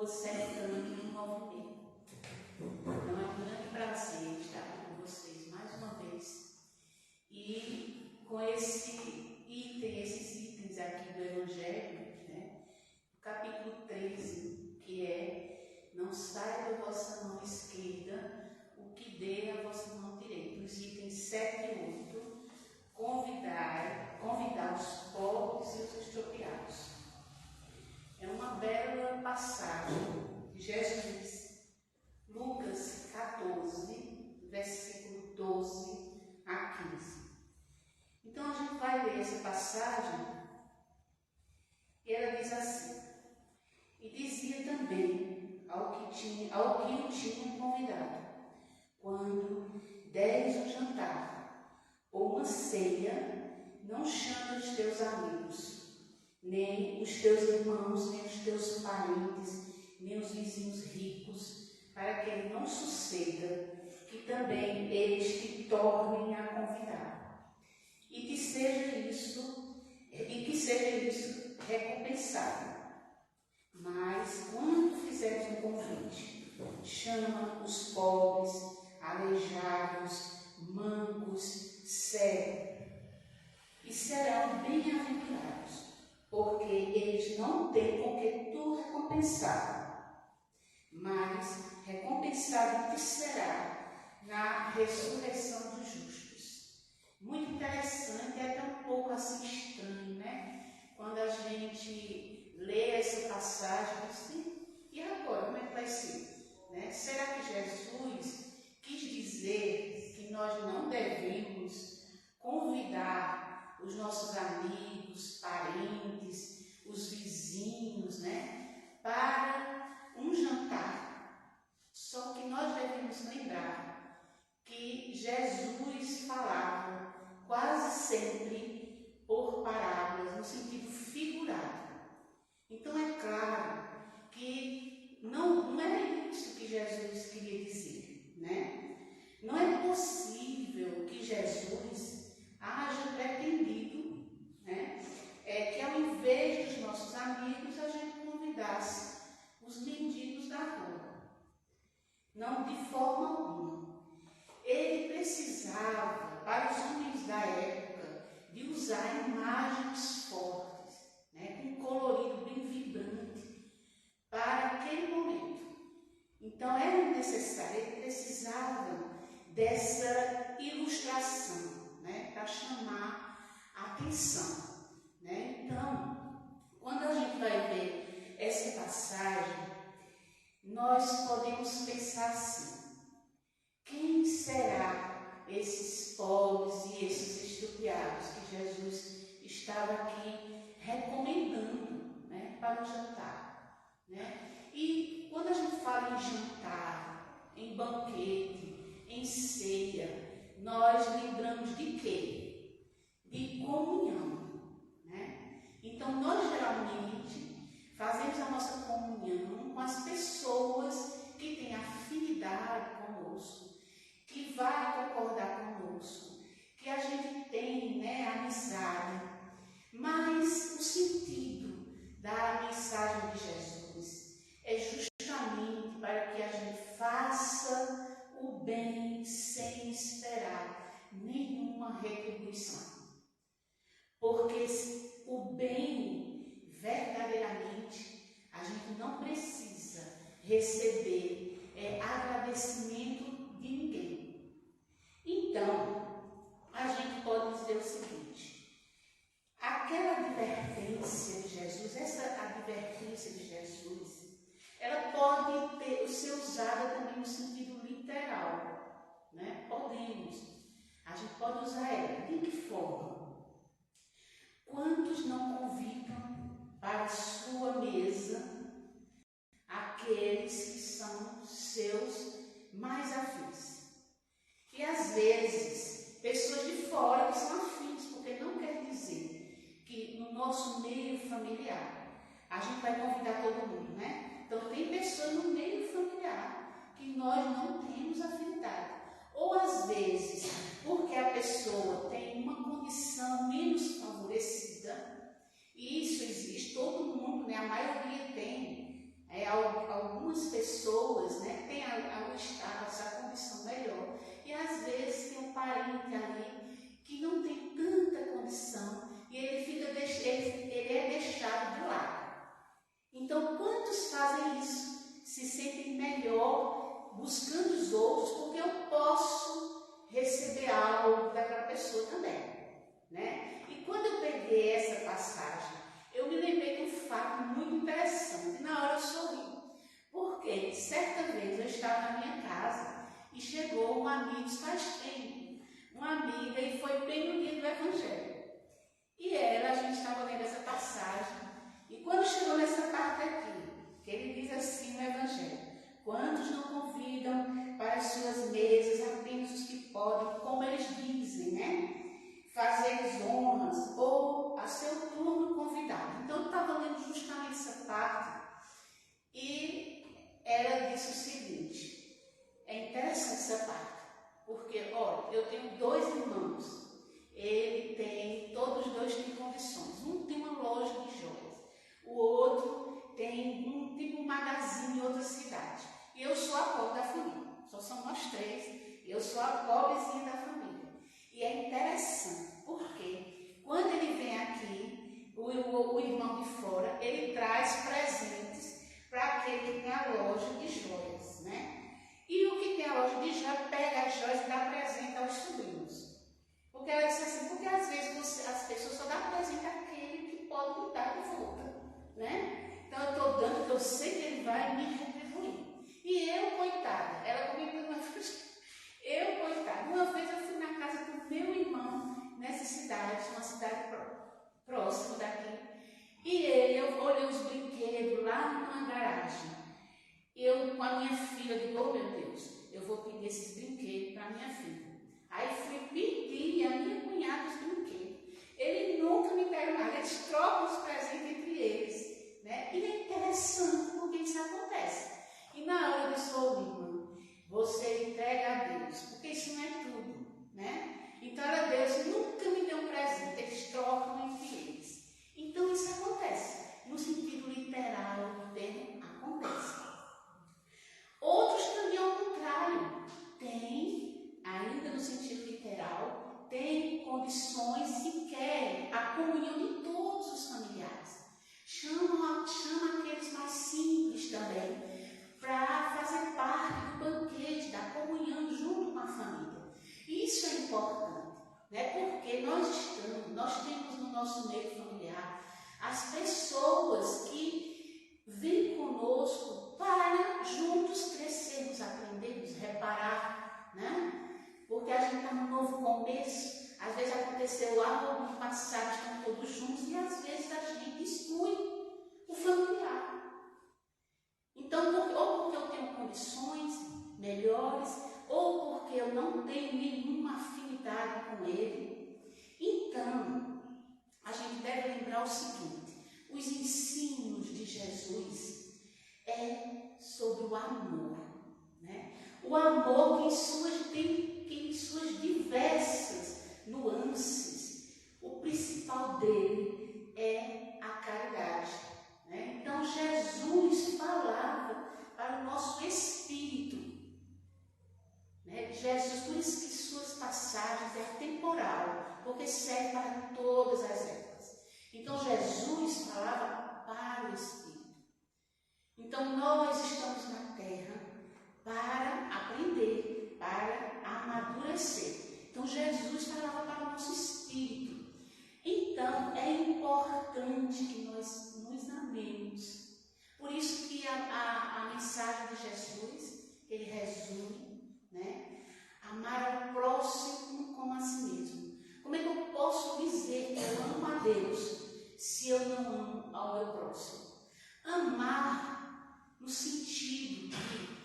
Consertando um Movimento. Então é um grande prazer estar aqui com vocês mais uma vez e com esses itens aqui do Evangelho, né? O capítulo 13, que é: não sai da vossa mão esquerda o que dê à vossa mão direita. Os itens 7 e 8, convidar os pobres e os expropriados. É uma bela passagem de Jesus, Lucas 14, versículo 12 a 15. Então a gente vai ler essa passagem e ela diz assim: e dizia também ao que o tinham convidado: quando deres um jantar ou uma ceia, não chames os teus amigos, nem os teus irmãos, nem os teus parentes, nem os vizinhos ricos, para que não suceda que também eles te tornem a convidar, e que seja isso recompensado. Mas quando fizeres um convite, chama os pobres, aleijados, mancos, cegos, e serão bem-aventurados, porque eles não têm com que tu recompensar, mas recompensado te será na ressurreição dos justos. Muito interessante, é até um pouco assim estranho, né? Quando a gente lê essa passagem, assim, e agora, como é que vai ser? Né? Será que Jesus quis dizer que nós não devemos convidar os nossos amigos, parentes, os vizinhos, né, para um jantar? Só que nós devemos lembrar que Jesus falava quase sempre por parábolas, no sentido figurado. Então é claro que não é isso que Jesus queria dizer, né? Não é possível que Jesus haja pretendido, né, que ao invés dos nossos amigos a gente convidasse os mendigos da rua. Não, de forma alguma. Ele precisava, para os homens da época, de usar imagens fortes, né, com colorido bem vibrante, para aquele momento. Então era necessário, ele precisava dessa ilustração, né, para chamar a atenção, né? Então, quando a gente vai ver essa passagem, nós podemos pensar assim: quem será esses pobres e esses expropriados que Jesus estava aqui recomendando, né, para o jantar, né? E quando a gente fala em jantar, em banquete, em ceia, nós lembramos de quê? De comunhão, né? Então nós geralmente fazemos a nossa comunhão com as pessoas que têm afinidade conosco, que vai concordar conosco, que a gente tem, né, amizade. Mas o sentido da mensagem de Jesus é justamente para que a gente faça o bem sem esperar nenhuma retribuição. Porque o bem, verdadeiramente, a gente não precisa receber agradecimento de ninguém. Então, a gente pode dizer o seguinte: aquela advertência de Jesus, essa advertência de Jesus, ela pode ser usada também no sentido literal, né? A gente pode usar ela. De que forma? Quantos não convidam para a sua mesa aqueles que são seus mais afins? E às vezes, pessoas de fora que são afins, porque não quer dizer que no nosso meio familiar a gente vai convidar todo mundo, né? Então tem pessoas no meio familiar que nós não temos afinidade. Ou às vezes, porque a pessoa tem uma condição menos favorecida, e isso existe, todo mundo, né? A maioria tem Algumas pessoas, né, têm essa condição melhor, e às vezes tem um parente ali que não tem tanta condição e ele é deixado de lado. Então, quantos fazem isso? Se sentem melhor buscando os outros, porque eu posso receber algo daquela pessoa também, né? E quando eu peguei essa passagem, eu me lembrei de um fato muito interessante. Na hora eu sorri, porque certa vez eu estava na minha casa e chegou um amigo, faz tempo, uma amiga, e foi bem no dia do Evangelho. E a gente estava lendo essa passagem, e quando chegou nessa parte aqui, que ele diz assim no Evangelho: quantos não convidam para as suas mesas apenas os que podem, como eles dizem, né? Fazer honras, ou a seu turno convidado. Então, eu estava lendo justamente essa parte, e ela disse o seguinte: é interessante essa parte, porque, olha, eu tenho 2 irmãos, todos os 2 têm condições. Um tem uma loja de joias, o outro tem um magazine em outra cidade, e eu sou a pobre da família, só somos nós 3, eu sou a pobrezinha da família. E é interessante, porque quando ele vem aqui, o irmão de fora, ele traz presentes para aquele que tem a loja de joias, né? E o que tem a loja de joias pega as joias e dá presente aos sobrinhos. Porque ela disse assim, porque às vezes as pessoas só dão presente àquele que pode me dar de volta, né? Então eu estou dando, porque eu sei que ele vai me retribuir. E eu, coitada, ela comigo uma vez, uma vez eu fui na casa do meu irmão, nessa cidade, uma cidade próxima daqui, e eu olhei os brinquedos lá numa garagem. Eu, com a minha filha, digo, oh meu Deus, eu vou pedir esses brinquedos para a minha filha. Aí fui pedir a minha cunhada os brinquedos. Eles nunca me deram nada, eles trocam os presentes entre eles, né? E é interessante porque isso acontece. E na hora eu disse, oh irmã, você entrega a Deus, porque isso não é tudo, né? Então Deus nunca me deu um presente, eles trocam entre eles. Então isso acontece, no sentido literal do termo, acontece. Outros também ao contrário, têm, ainda no sentido literal, têm condições e querem a comunhão de todos os familiares. Chama aqueles mais simples também, para fazer parte do banquete, da comunhão junto com a família. Isso é importante, né? Porque nós temos no nosso meio familiar as pessoas que vêm conosco para juntos crescermos, aprendermos, reparar, né? Porque a gente está num novo começo, às vezes aconteceu algo no passado, estão todos juntos, e às vezes a gente exclui o familiar. Então, ou porque eu tenho condições melhores, ou porque eu não tenho nenhuma afinidade com ele. Então, a gente deve lembrar o seguinte: os ensinos de Jesus é sobre o amor, né? O amor que em suas diversas nuances, o principal dele é a caridade, né? Então Jesus falava para o nosso espírito, né? Jesus, por isso que suas passagens é temporal, porque serve para todas as épocas. Então Jesus falava para o espírito. Então nós estamos na terra para aprender, para amadurecer. Então Jesus falava para o nosso espírito. Então é importante que nós nos amemos. Por isso que a mensagem de Jesus, ele resume, né? Amar ao próximo como a si mesmo. Como é que eu posso dizer que eu amo a Deus se eu não amo ao meu próximo? Amar no sentido de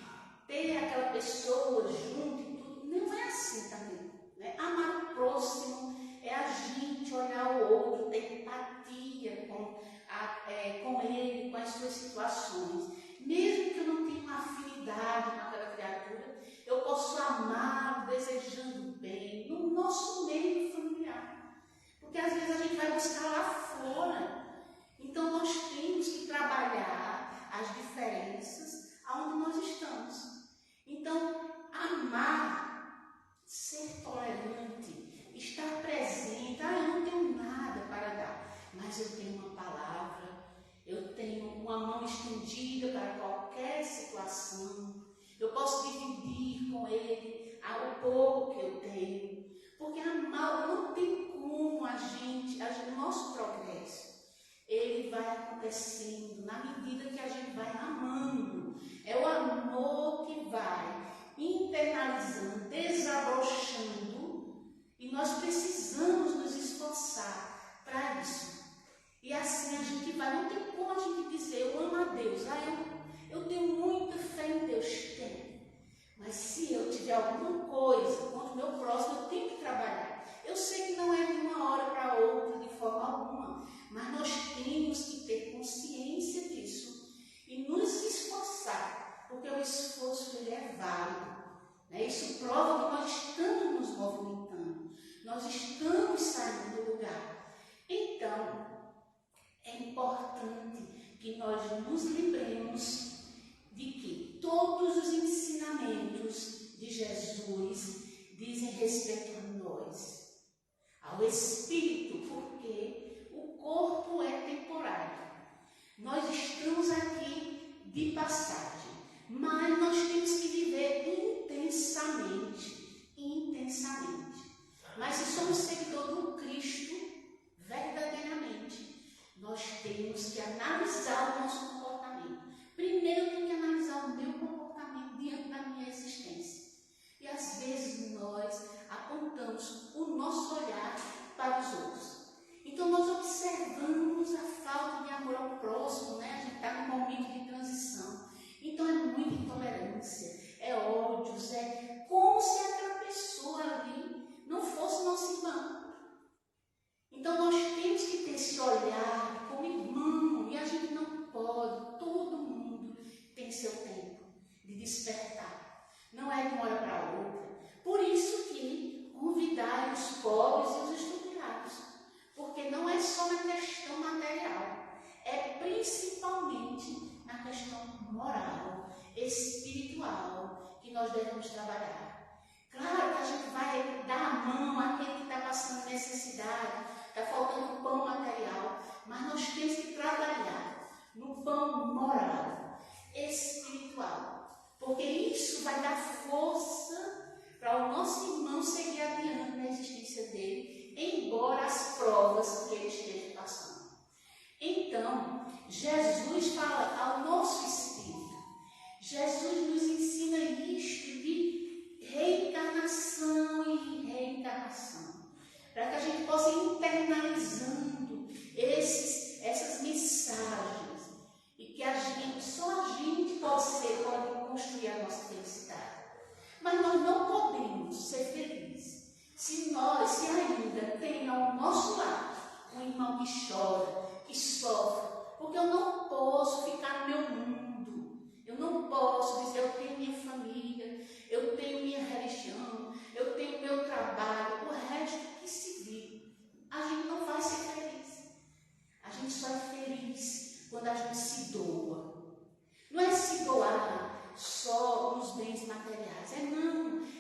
ter aquela pessoa junto e tudo, não é assim também, né? Amar o próximo é a gente olhar o outro, ter empatia com ele, com as suas situações. Mesmo que eu não tenha uma afinidade com aquela criatura, eu posso amar desejando bem no nosso meio familiar. Porque às vezes a gente vai buscar lá fora. Então nós temos que trabalhar as diferenças aonde nós estamos. Então, amar, ser tolerante, estar presente. Eu não tenho nada para dar, mas eu tenho uma palavra, eu tenho uma mão estendida para qualquer situação. Eu posso dividir com ele o pouco que eu tenho. Porque amar não tem como o nosso progresso, ele vai acontecendo na medida que a gente vai amando. É o amor que vai internalizando, desabrochando, e nós precisamos nos esforçar para isso. E assim a gente vai, não tem como a gente dizer, eu amo a Deus, eu tenho muita fé em Deus, tem. Mas se eu tiver alguma coisa contra o meu próximo, eu tenho que trabalhar. Eu sei que não é de uma hora para outra, de forma alguma, mas nós temos que ter consciência disso e nos esforçar, porque o esforço ele é válido. Né? Isso prova que nós estamos nos movimentando, nós estamos saindo do lugar. Então, é importante que nós nos lembremos de que todos os ensinamentos de Jesus dizem respeito a nós, ao Espírito, porque o corpo é temporário. Nós estamos aqui de passagem, mas nós temos que viver intensamente. Mas se somos seguidores do Cristo, verdadeiramente, nós temos que analisar o nosso comportamento. Primeiro, eu tenho que analisar o meu comportamento diante da minha existência. E às vezes nós apontamos o nosso olhar para os outros. Então nós observamos a falta de amor ao próximo, né? A gente está num momento de transição. Então é muita intolerância, é ódios, é como se aquela pessoa ali não fosse nosso irmão. Então nós temos que ter esse olhar como irmão, e a gente não pode, todo mundo tem seu tempo de despertar. Não é de uma hora para outra. Por isso que convidar os pobres e os estruturados, porque não é só na questão material, é principalmente na questão moral, espiritual, que nós devemos trabalhar. Claro que a gente vai dar a mão àquele que está passando necessidade, está faltando pão material, mas nós temos que trabalhar no pão moral, espiritual, porque isso vai dar força para o nosso irmão seguir adiante na existência dele, embora as provas que ele esteja passando. Então, Jesus fala ao nosso espírito, Jesus nos ensina isto de reencarnação e reencarnação, para que a gente possa ir internalizando essas mensagens, e que só a gente pode construir a nossa felicidade. Mas nós não podemos ser felizes se ainda tem ao nosso lado um irmão que chora, que sofre, porque eu não posso ficar no meu mundo, eu não posso dizer eu tenho minha família, eu tenho minha religião, eu tenho meu trabalho, o resto que se vive. A gente não vai ser feliz. A gente só é feliz quando a gente se doa. Não é se doar só nos bens materiais,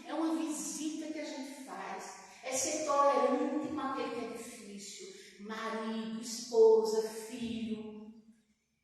é uma visita que a gente faz, é ser tolerante com aquele que é difícil, marido, esposa, filho.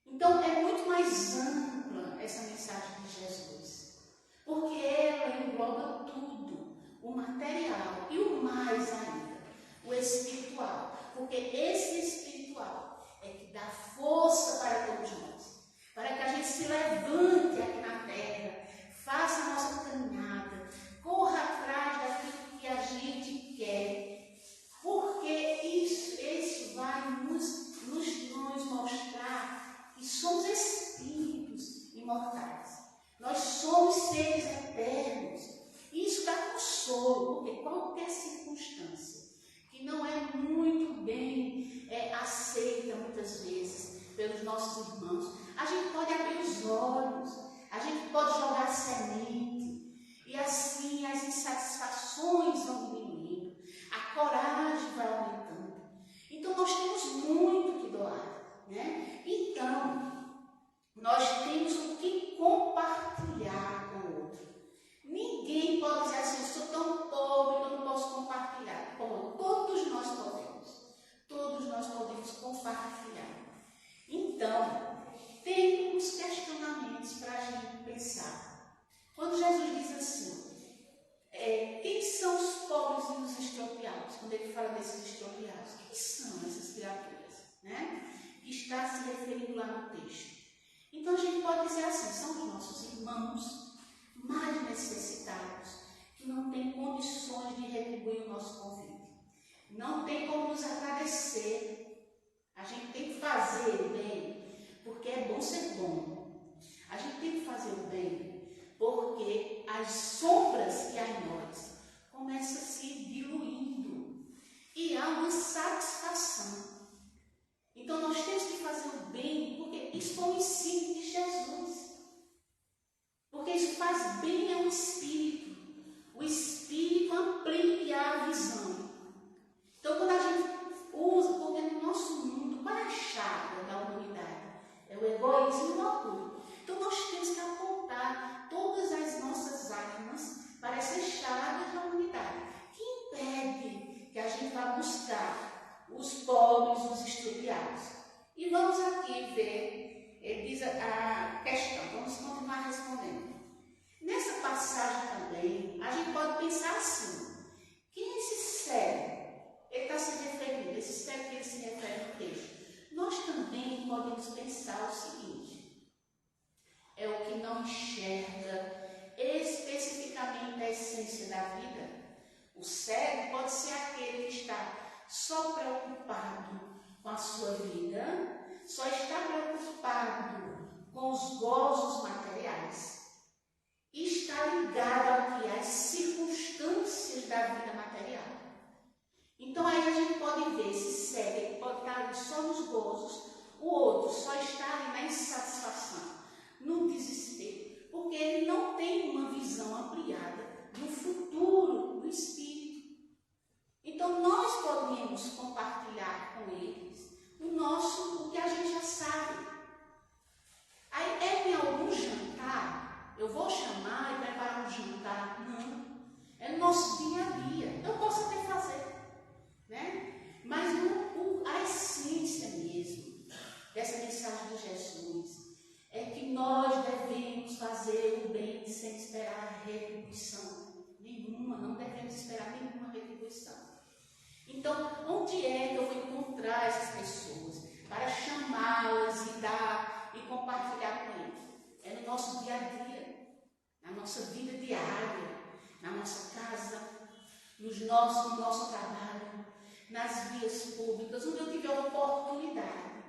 Então é muito mais ampla essa mensagem de Jesus, porque ela engloba tudo, o material e o mais ainda, o espiritual, porque esse espiritual é que dá força para todos nós, para que a gente se levante aqui na terra, faça a nossa caminhada, corra atrás daquilo que a gente quer, porque isso vai nos mostrar que somos espíritos imortais, nós somos seres eternos. Isso dá consolo, porque qualquer circunstância que não é muito bem aceita muitas vezes pelos nossos irmãos, a gente pode abrir os olhos, a gente pode jogar semente, e assim as insatisfações vão diminuindo, a coragem vai aumentando. Então nós temos muito que doar, né? Então nós esses estropiados. Quem são essas criaturas, né? Que está se referindo lá no texto. Então a gente pode dizer assim, são os nossos irmãos mais necessitados, que não têm condições de retribuir o nosso convite. Não tem como nos agradecer. A gente tem que fazer o bem, porque é bom ser bom. A gente tem que fazer o bem, porque as sombras que há em nós começam a se diluindo e há uma satisfação. Então nós temos que fazer o bem, porque isso foi um ensino de Jesus. Porque isso faz bem ao espírito. O espírito amplia a visão. Então quando a gente usa, porque no nosso mundo, qual é a chave da humanidade? É o egoísmo e o orgulho. Então nós temos que apontar todas as nossas armas para essas chaves da humanidade, que impede que a gente vá buscar os pobres, os estrupiados. E vamos aqui ver, ele diz a questão, vamos continuar respondendo. Nessa passagem também, a gente pode pensar assim, quem é esse cego? Ele está se referindo, esse cego que ele se refere no texto. Nós também podemos pensar o seguinte, é o que não enxerga especificamente a essência da vida. O cego pode ser aquele que está só preocupado com a sua vida, só está preocupado com os gozos materiais e está ligado aqui às circunstâncias da vida material. Então aí a gente pode ver esse cego, ele pode estar ali só nos gozos, o outro só está ali na insatisfação, no desespero, porque ele não tem uma visão ampliada do futuro do espírito. Então nós podemos compartilhar com eles o que a gente já sabe. Aí é em algum jantar, eu vou chamar e preparar um jantar? Não. É no nosso dia a dia. Eu posso até fazer, né? Mas a essência mesmo dessa mensagem de Jesus é que nós devemos fazer o bem sem esperar retribuição nenhuma, não devemos esperar nenhuma retribuição. Então, onde é que eu vou encontrar essas pessoas para chamá-las e dar e compartilhar com eles? É no nosso dia a dia, na nossa vida diária, na nossa casa, no nosso trabalho, nas vias públicas, onde eu tiver a oportunidade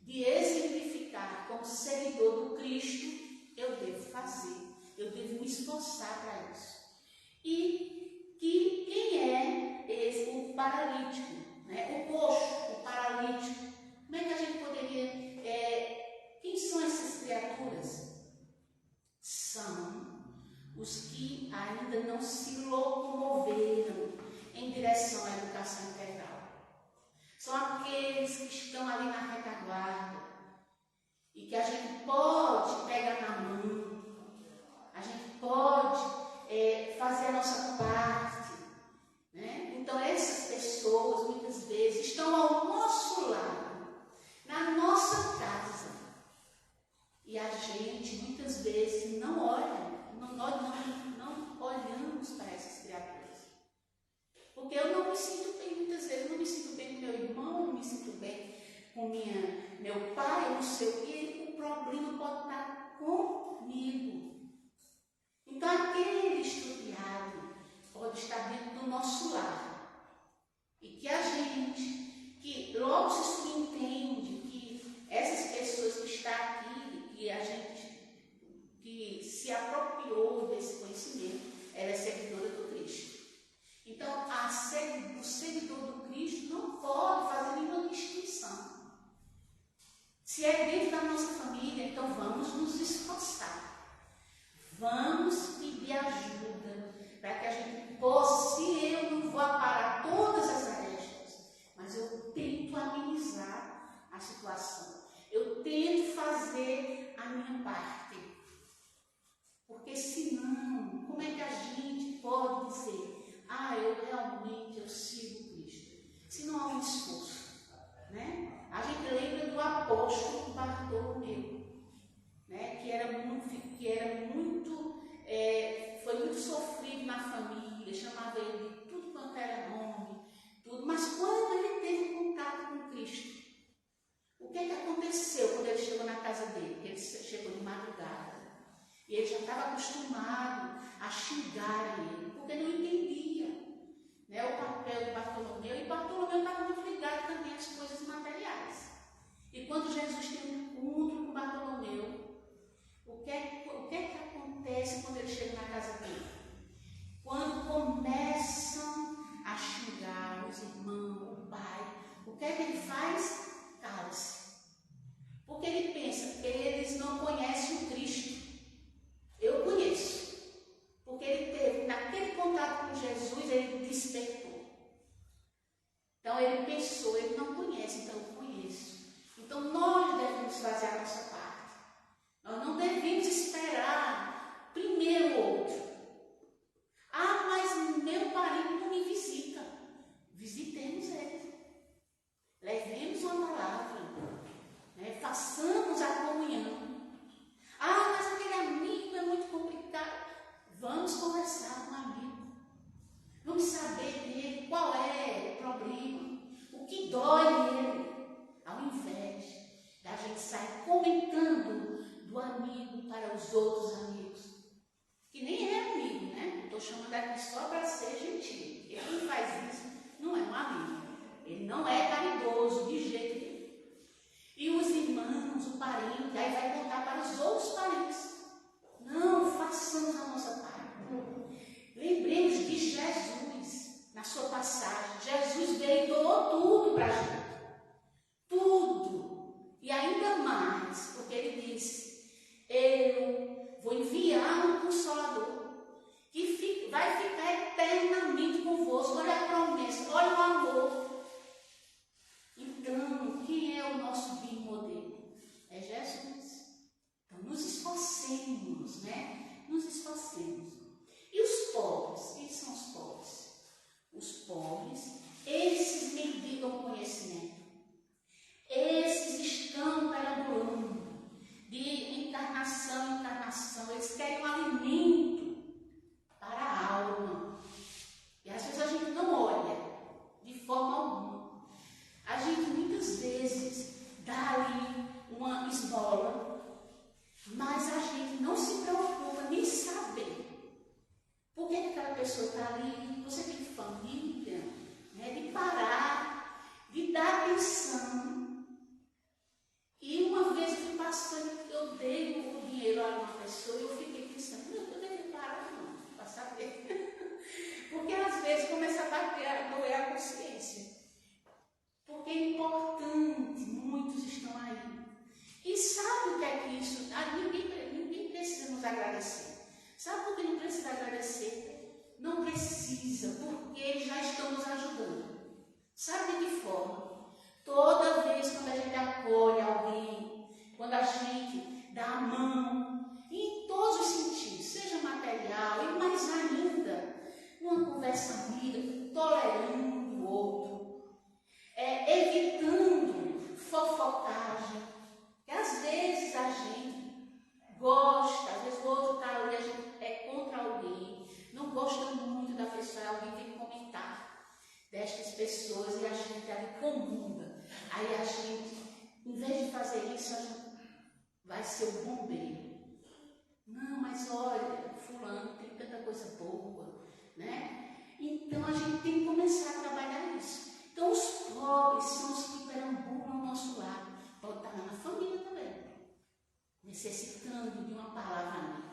de exemplificar como seguidor do Cristo, eu devo fazer, eu devo me esforçar para isso. E quem é o paralítico, né? O coxo, o paralítico, como é que a gente poderia, quem são essas criaturas? São os que ainda não se locomoveram em direção à educação integral. São aqueles que estão ali na retaguarda e que a gente pode pegar na mão, a gente pode fazer a nossa parte, né? Então essas pessoas muitas vezes estão ao nosso lado, na nossa casa, e a gente muitas vezes não olha, nós não olhamos para essas criaturas, porque eu não me sinto bem muitas vezes, eu não me sinto bem com meu irmão, não me sinto bem com meu pai, não sei o que, o problema pode estar comigo. Então aquele estupiado pode estar dentro do nosso lar. E que a gente, que logo se subentende que essas pessoas que estão aqui, que a gente que se apropriou desse conhecimento, ela é seguidora do Cristo. Então, o seguidor do Cristo não pode fazer nenhuma distinção. Se é dentro da nossa família, então vamos nos esforçar. Vamos pedir ajuda para que a gente possa, se eu não vou aparar todas as arestas, mas eu tento amenizar a situação. Eu tento fazer a minha parte. Porque senão, como é que a gente pode dizer, eu sigo Cristo? Se não há um esforço, né? A gente lembra do apóstolo Bartolomeu, né? que foi muito sofrido na família, chamava ele de tudo quanto era nome, tudo. Mas quando que aconteceu quando ele chegou na casa dele? Ele chegou de madrugada. E ele já estava acostumado a xingar ele, porque não entendia, né, o papel de Bartolomeu. E Bartolomeu estava muito ligado também às coisas materiais. E quando Jesus tem um encontro com Bartolomeu, o que é que acontece quando ele chega na casa dele? Quando começam a xingar os irmãos, o pai, o que é que ele faz? Cala-se. Porque ele pensa, eles não conhecem o Cristo. Eu conheço. Porque ele teve, naquele contato com Jesus, ele despertou. Então ele pensou, ele não conhece, então eu conheço. Então nós devemos fazer a nossa parte. Nós não devemos esperar primeiro o outro. Ah, mas meu parente não me visita. Visitemos ele. Levemos uma palavra. Né? Façamos a comunhão. Ah, mas aquele amigo é muito complicado. Vamos conversar com o amigo. Vamos saber dele qual é o problema. O que dói nele. Ao invés da gente sair comentando do amigo para os outros amigos. Que nem é amigo, né? Estou chamando aqui só para ser gentil. Quem faz isso não é um amigo. Ele não é caridoso de jeito nenhum. E os irmãos, o parente, aí vai contar para os outros parentes. Não, façamos a nossa parte. Lembremos de Jesus, na sua passagem. Jesus veio e doou tudo para a gente. Tudo. E ainda mais, porque ele disse, eu vou enviar um Consolador, que vai ficar eternamente convosco. Olha a promessa, olha o amor. Então, quem é o nosso guia modelo? É Jesus. Então, nos esforcemos, né? Nos esforcemos. E os pobres? Quem são os pobres? Os pobres, esses mendigam conhecimento. Esses estão perambulando de encarnação em encarnação. Eles querem um alimento para a alma. E às vezes a gente não olha de forma alguma. A gente muitas vezes dá ali uma esmola, mas a gente não se preocupa nem saber por que aquela pessoa está ali. Você tem família, né, de parar, de dar atenção. E uma vez eu fui passando, eu dei o dinheiro a uma pessoa e eu fiquei pensando, não, eu devo parar não, para saber. Porque às vezes começa a bater, a doer a consciência. Porque é importante, muitos estão aí. E sabe o que é que isso? Ninguém precisa nos agradecer. Sabe por que não precisa agradecer? Não precisa, porque eles já estão nos ajudando. Sabe de que forma? Toda vez quando a gente acolhe alguém, quando a gente dá a mão, em todos os sentidos, seja material e mais ainda, uma conversa amiga, tolerando o outro, evitando fofocagem, que às vezes a gente gosta, às vezes o outro está ali, a gente é contra alguém, não gosta muito da pessoa, alguém tem que comentar destas pessoas e a gente ali comunga. Aí a gente, em vez de fazer isso, a gente vai ser o bombeiro. Não, mas olha, fulano tem tanta coisa boa, né? Então a gente tem que começar a trabalhar isso. Então os pobres são os que perambulam ao nosso lado. Pode estar na família também, necessitando de uma palavra amiga.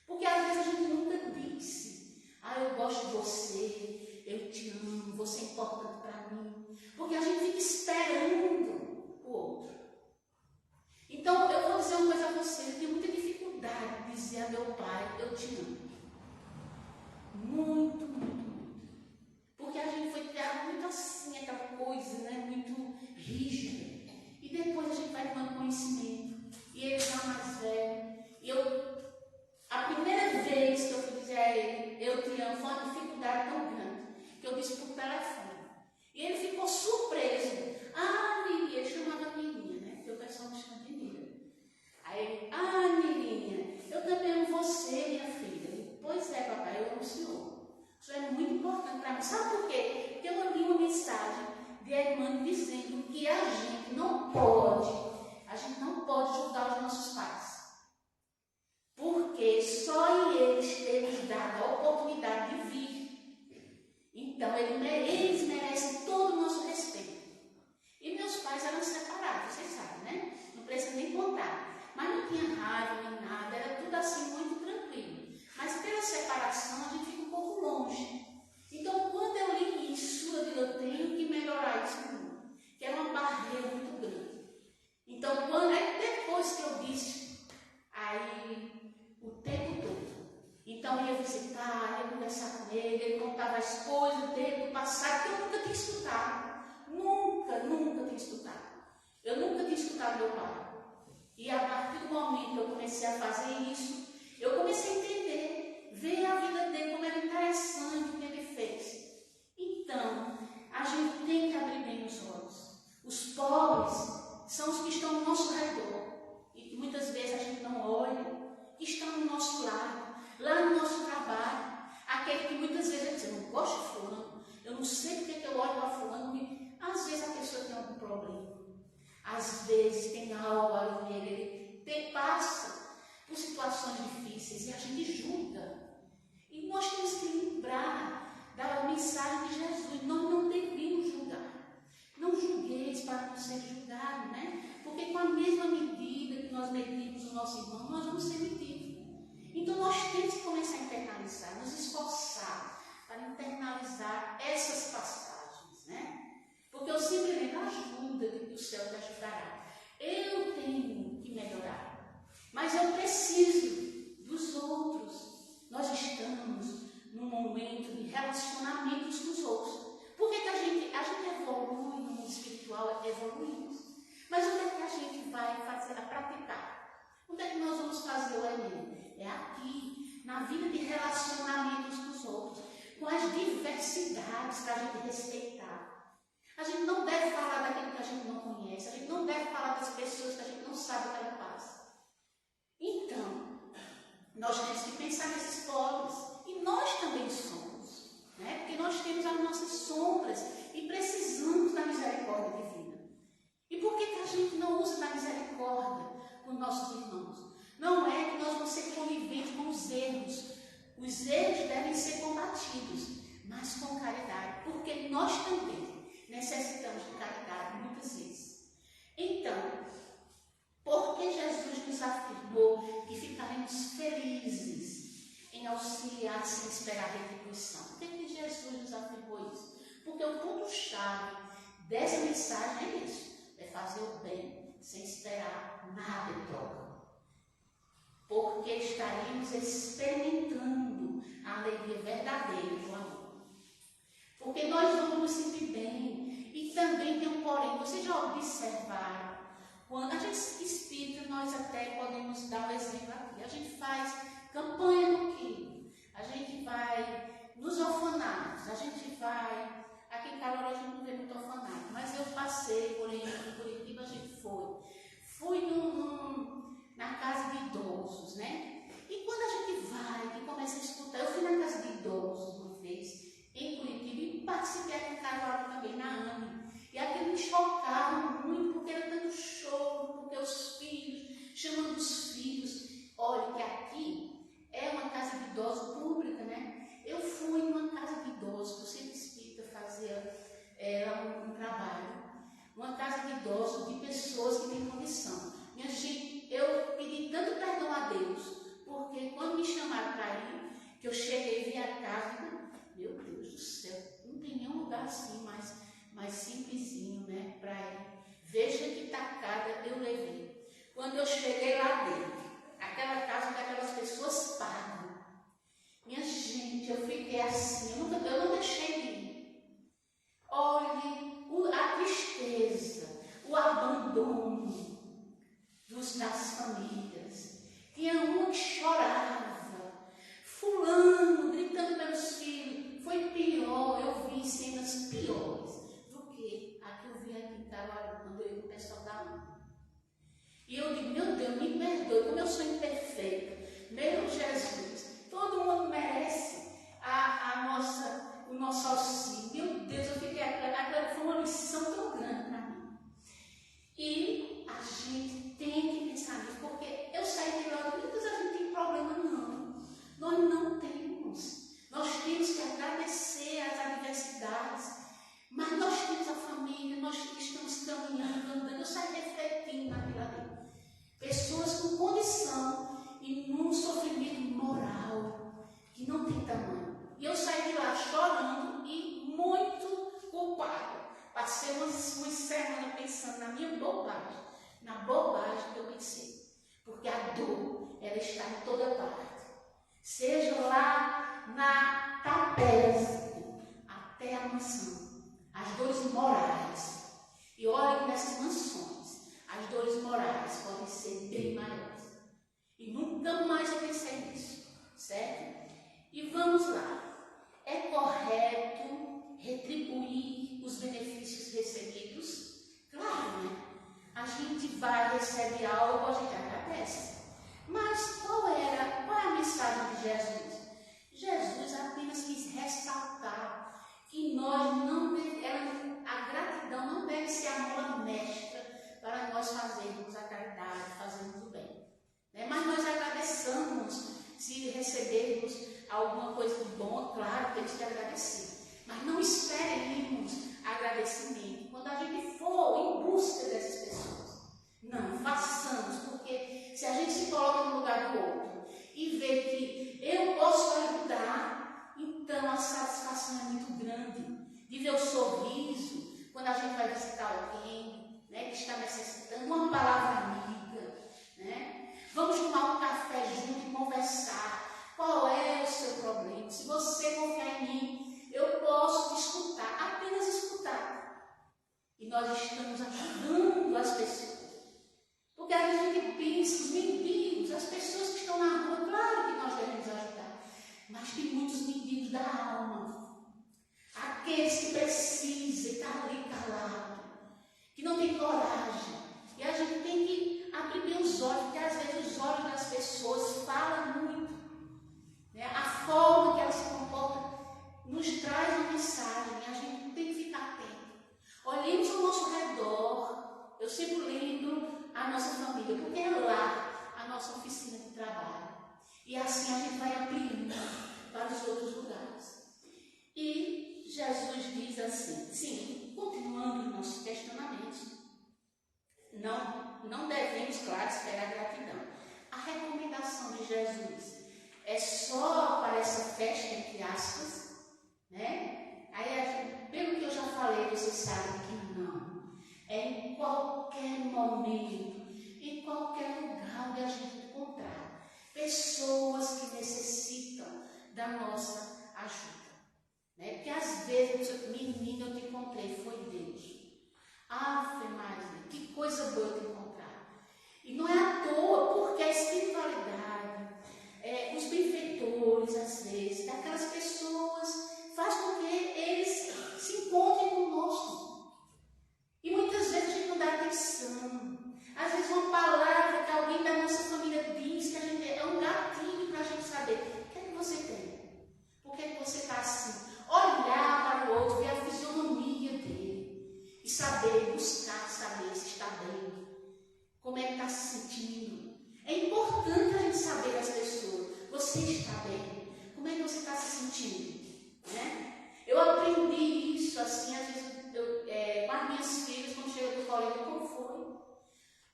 Porque às vezes a gente nunca disse, eu gosto de você, eu te amo, você é importante para mim. Porque a gente fica esperando o outro. Então, eu vou dizer uma coisa a você, eu tenho muita dificuldade de dizer a meu pai, eu te amo. Muito, muito, muito. Porque a gente foi criado muito assim, aquela coisa, né, muito rígida. E depois a gente vai tomando conhecimento. E ele já mais velho. E a primeira vez que eu fui dizer a ele, eu te amo, foi uma dificuldade tão grande, que eu disse por telefone. E ele ficou surpreso. Mirinha, chamava Mirinha, né? Porque o pessoal me chama de Mira. Aí ele, Mirinha, eu também amo você, minha filha. Ele, pois é, papai, eu amo o senhor. O senhor é muito importante para mim. Sabe por quê? Porque eu li uma mensagem de Emmanuel dizendo que a gente não pode comecei a fazer isso, eu comecei a entender, ver a vida dele, como era interessante o que ele fez. Então, a gente tem que abrir bem os olhos. Os pobres são os que estão ao nosso redor e que muitas vezes a gente não olha, que estão ao nosso lado, lá no nosso trabalho. Aquele que muitas vezes a gente diz, eu não gosto de fulano, eu não sei porque que eu olho para fulano, porque às vezes a pessoa tem algum problema, às vezes tem algo ali nele, ele passa por situações difíceis e a gente julga. E nós temos que lembrar da mensagem de Jesus, nós não devemos julgar. Não julgueis para não ser julgado, né? Porque com a mesma medida que nós medimos o nosso irmão, nós vamos ser medidos. Então nós temos que começar a internalizar, nos esforçar para internalizar essas passagens, né? Porque eu sempre lembro, ajuda que o céu te ajudará. Eu tenho que melhorar, mas eu preciso dos outros. Nós estamos num momento de relacionamentos com os outros. Por que a gente evolui no mundo espiritual, evoluímos? Mas onde é que a gente vai fazer, a praticar? Onde é que nós vamos fazer o Enem? É aqui, na vida de relacionamentos com os outros, com as diversidades para a gente respeitar. A gente não deve falar daquilo que a gente não conhece, a gente não deve falar das pessoas que a gente não sabe o que ela passa. Então, nós temos que pensar nesses pobres, e nós também somos, né? Porque nós temos as nossas sombras e precisamos da misericórdia divina. E por que a gente não usa da misericórdia com nossos irmãos? Não é que nós vamos ser coniventes com os erros. Os erros devem ser combatidos, mas com caridade, porque nós também necessitamos de caridade muitas vezes. Então, porque Jesus nos afirmou que ficaremos felizes em auxiliar sem esperar retribuição? Por que Jesus nos afirmou isso? Porque o ponto-chave dessa mensagem é isso, é fazer o bem sem esperar nada em troca. Porque estaremos experimentando a alegria verdadeira do amor. Porque nós vamos nos sentir bem. E também tem um porém. Vocês já observaram? Quando a gente espírita, nós até podemos dar um exemplo aqui. A gente faz campanha no quilo. A gente vai nos orfanatos. A gente vai... Aqui em Caruaru a gente não vê muito orfanato. Mas eu passei por Curitiba, a gente foi. Fui na casa de idosos, né? E quando a gente vai e começa a escutar, eu fui na casa de idosos uma vez, em Curitiba, e participei aqui em Caruaru também, na AME. E aquilo me chocava muito, porque era tanto choro, porque os filhos, chamando os filhos. Olha, que aqui é uma casa de idosos pública, né? Eu fui numa casa de idosos, que o Centro Espírita fazia um trabalho, uma casa de idosos, de pessoas que têm condição. Minha gente, eu pedi tanto perdão a Deus, porque quando me chamaram para ir, que eu cheguei e vi a casa, meu Deus do céu, não tem nenhum lugar assim mais simplesinho, né, para ir. Veja que tacada eu levei. Quando eu cheguei lá dentro, aquela casa onde aquelas pessoas pagam, minha gente, eu fiquei assim, eu não deixei de ir. Olhe, a tristeza, o abandono das famílias. Tinha uma que chorava, fulano, gritando pelos filhos. Foi pior, eu vi cenas piores do que a que eu vi aqui em Caruaru, quando eu ia com o pessoal da mãe. E eu digo, meu Deus, me perdoe, como eu sou imperfeita. Meu Jesus, todo mundo merece o nosso auxílio. Meu Deus, eu fiquei aquela foi uma lição tão grande para mim. E a gente tem que pensar nisso, porque eu saí de lá, muitas a gente tem problema, não. Nós não temos. Nós temos que agradecer as adversidades, mas nós temos a família, nós estamos caminhando, andando. Eu saí refletindo naquilo ali. Pessoas com condição e num sofrimento moral que não tem tamanho. E eu saí de lá chorando e muito culpado. Passei umas semanas pensando na minha bobagem, na bobagem que eu pensei. Porque a dor, ela está em toda parte. Seja lá na tapete, até a mansão. As dores morais. E olha que nessas mansões, as dores morais podem ser bem maiores. E no vamos lá. É correto retribuir os benefícios recebidos? Claro, né? A gente vai, recebe algo, a gente agradece. Mas qual é a mensagem de Jesus? Jesus apenas quis ressaltar que nós não devemos, a gratidão não deve ser a mola mestra para nós fazermos a caridade, fazermos o bem. Né? Mas nós agradecemos se recebermos alguma coisa de bom, claro, temos que agradecer. Mas não esperemos agradecimento quando a gente for em busca dessas pessoas. Não, façamos, porque se a gente se coloca no lugar do outro e vê que eu posso ajudar, então a satisfação é muito grande. De ver o sorriso quando a gente vai visitar alguém, né, que está necessitando, uma palavra amiga, né? Vamos tomar um café junto e conversar. Qual é o seu problema? Se você confiar em mim, eu posso te escutar, apenas escutar. E nós estamos ajudando as pessoas. Porque a gente pensa, os mendigos, as pessoas que estão na rua, claro que nós devemos ajudar. Mas tem muitos mendigos da alma. Aqueles que precisam e estão ali calados, que não têm coragem. E a gente tem que abrir bem os olhos, porque às vezes os olhos das pessoas falam muito. Né? A forma que elas se comportam nos traz uma mensagem, e a gente tem que ficar atento. Olhemos ao nosso redor. Eu sempre lembro a nossa família, porque é lá a nossa oficina de trabalho. E assim a gente vai ampliando para os outros lugares. E Jesus diz assim, sim, continuando os nossos questionamentos, não devemos, claro, esperar gratidão. A recomendação de Jesus é só para essa festa, entre aspas, né? Aí, pelo que eu já falei, vocês sabem que não. É em qualquer momento, em qualquer lugar onde a gente encontrar pessoas que necessitam da nossa ajuda. Né? Porque às vezes, menina, eu te encontrei, foi Deus. Ave Maria, que coisa boa eu te encontrar. E não é à toa, porque a espiritualidade, os benfeitores, às vezes, daquelas pessoas, faz com que eles se encontrem conosco. E muitas vezes a gente não dá atenção. Às vezes uma palavra que alguém da nossa família diz, que a gente é um gatilho para a gente saber o que é que você tem. Por que é que você está assim? Olhar para o outro, ver a fisionomia dele e saber, buscar saber se está bem, como é que está se sentindo. É importante a gente saber das pessoas. Você está bem? Como é que você está se sentindo? Né? Eu aprendi isso assim, às vezes, com as minhas filhas, quando chega do colégio, como foi?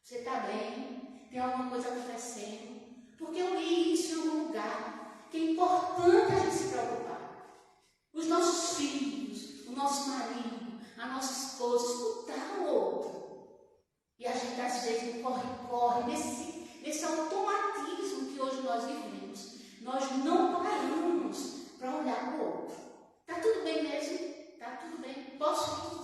Você está bem? Tem alguma coisa acontecendo? Porque eu li isso em algum lugar, que é importante a gente se preocupar. Os nossos filhos, o nosso marido, a nossa esposa, escutar o outro. E a gente às vezes corre, nesse automatismo que hoje nós vivemos. Nós não paramos para olhar para o outro. Está tudo bem mesmo? Está tudo bem? Posso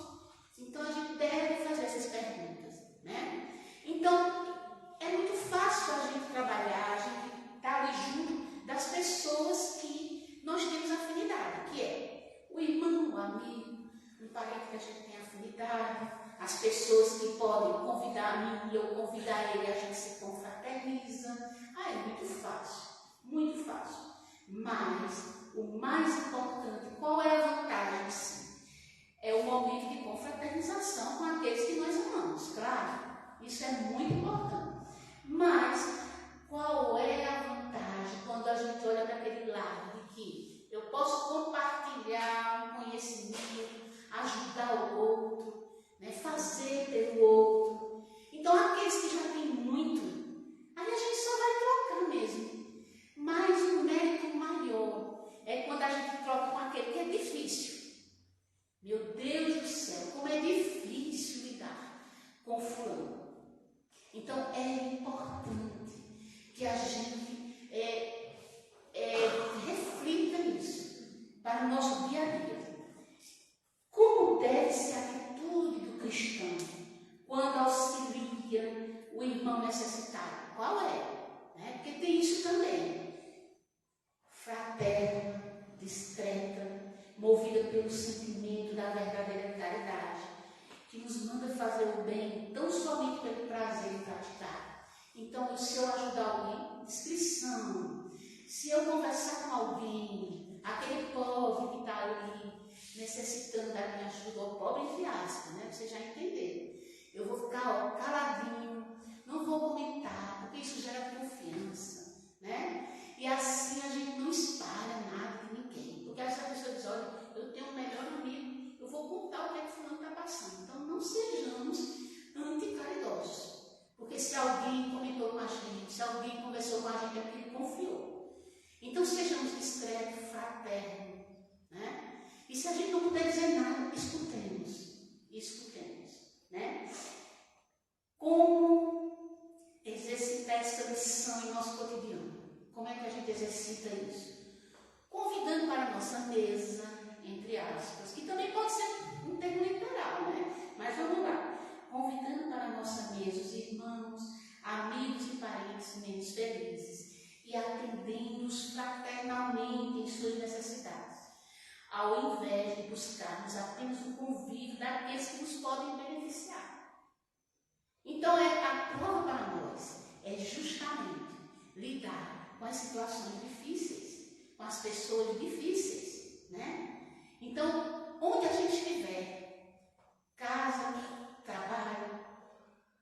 ir? Então a gente deve fazer essas perguntas, né? Então é muito fácil a gente trabalhar, a gente estar ali junto das pessoas que nós temos afinidade, que é o irmão, o amigo, um parente que a gente tem afinidade, as pessoas que podem convidar a mim e eu convidar ele, a gente se confraterniza. É muito fácil, muito fácil. Mas o mais importante, qual é a vantagem disso? É o momento de confraternização com aqueles que nós amamos, claro. Isso é muito importante. Mas qual é a vantagem quando a gente olha para aquele lado de que eu posso compartilhar um conhecimento, ajudar o outro, né, fazer pelo outro. Então aqueles que já têm muito, aí a gente só vai trocar mesmo. Mas o mérito maior é quando a gente troca com aquele que é difícil. Meu Deus do céu, como é difícil lidar com fulano. Então é importante que a gente reflita nisso para o nosso dia a dia. Como deve ser a atitude do cristão quando auxilia o irmão necessitado? Qual é? Porque tem isso também. Fraterno, pelo sentimento da verdadeira caridade, que nos manda fazer o bem tão somente pelo prazer de praticar. Então, se eu ajudar alguém, discrição. Se eu conversar com alguém, aquele pobre que está ali necessitando da minha ajuda, ou pobre entre aspas, né? Você já entendeu. Eu vou ficar caladinho, não vou comentar, porque isso gera confiança, né? E assim a gente não espalha nada de ninguém. Porque essa pessoa diz, olha, eu tenho um melhor amigo, eu vou contar o que é que fulano está passando. Então não sejamos anticaridosos. Porque se alguém comentou com a gente, se alguém conversou com a gente, é porque ele confiou. Então sejamos discretos, fraternos, né? E se a gente não puder dizer nada, escutemos, né? Como exercitar essa lição em nosso cotidiano? Como é que a gente exercita isso? Convidando para a nossa mesa, entre aspas, que também pode ser um termo literal, né? Mas vamos lá. Convidando para a nossa mesa os irmãos, amigos e parentes menos felizes e atendendo-os fraternalmente em suas necessidades, ao invés de buscarmos apenas o convívio daqueles que nos podem beneficiar. Então, a prova para nós é justamente lidar com as situações difíceis, com as pessoas difíceis, né? Então, onde a gente estiver, casa, trabalho,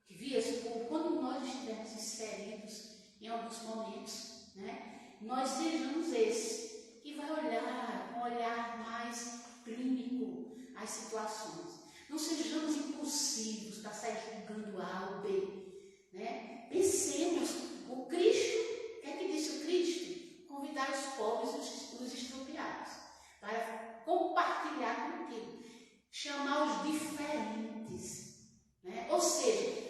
vias públicas, quando nós estivermos inseridos em alguns momentos, né, nós sejamos esse que vai olhar com um olhar mais clínico as situações. Não sejamos impulsivos para sair julgando A ou B, né? Pensemos, o Cristo, o que é que disse o Cristo? Convidar os pobres e os estropiados para compartilhar contigo, chamar os diferentes, né? Ou seja,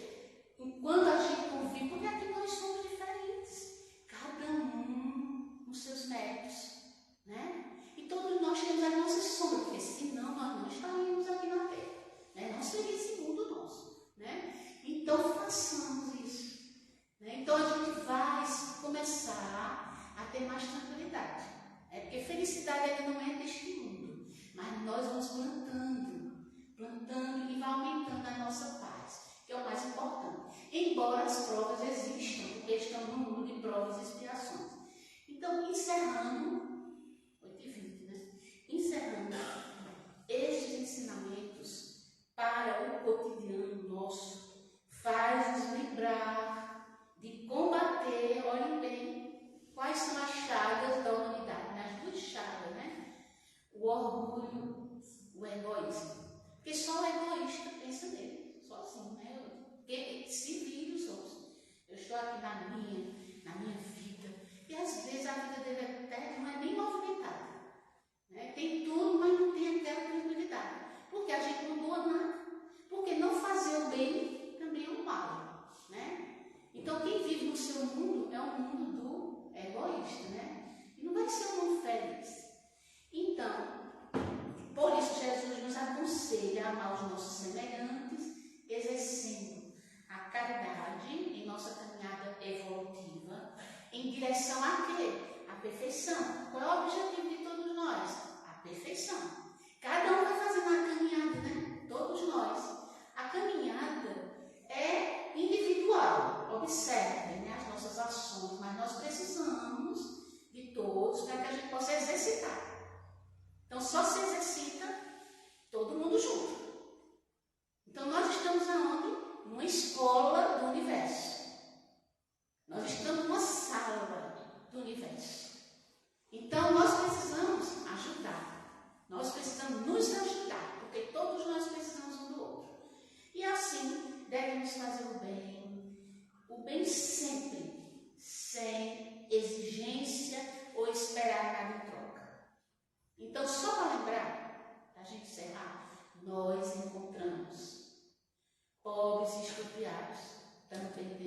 quando a gente convive, porque aqui nós somos diferentes, cada um nos seus méritos, né? E todos nós temos as nossas sombras, porque senão nós não estaríamos aqui na Terra, né? Não seria esse mundo nosso, né? Então façamos isso, né? Então a gente vai começar a ter mais tranquilidade, né? Porque felicidade ela não é deste mundo, mas nós vamos plantando e vai aumentando a nossa paz, que é o mais importante. Embora as provas existam, porque estamos num mundo de provas e expiações. Então, encerrando, 8h20, né? Encerrando estes ensinamentos para o cotidiano nosso, faz-nos lembrar de combater, olhem bem, quais são as chagas da humanidade, nas duas chagas, né? O orgulho, o egoísmo. Porque só o egoísta pensa nele, sozinho, né? Porque se vira os outros. Eu estou aqui na minha vida. E às vezes a vida dele até não é nem movimentada, né? Tem tudo, mas não tem aquela tranquilidade. Porque a gente não doa nada. Porque não fazer o bem também é um mal, né? Então quem vive no seu mundo é um mundo do egoísta, né? E não vai ser um mundo feliz. Então, por isso Jesus nos aconselha a amar os nossos semelhantes, exercendo a caridade em nossa caminhada evolutiva, em direção a quê? A perfeição. Qual é o objetivo de todos nós? A perfeição. Cada um vai fazendo a caminhada, né? Todos nós. A caminhada é individual. Observem, né, as nossas ações, mas nós precisamos de todos para que a gente possa exercitar. Então, só se exercita todo mundo junto. Então, nós estamos aonde? Numa escola do universo. Nós estamos numa sala do universo. Então, nós precisamos ajudar. Nós precisamos nos ajudar, porque todos nós precisamos um do outro. E assim, devemos fazer o bem sempre, sem exigência ou esperar nada em troca. Então, só para lembrar, para a gente encerrar, nós encontramos pobres e expropriados também dentro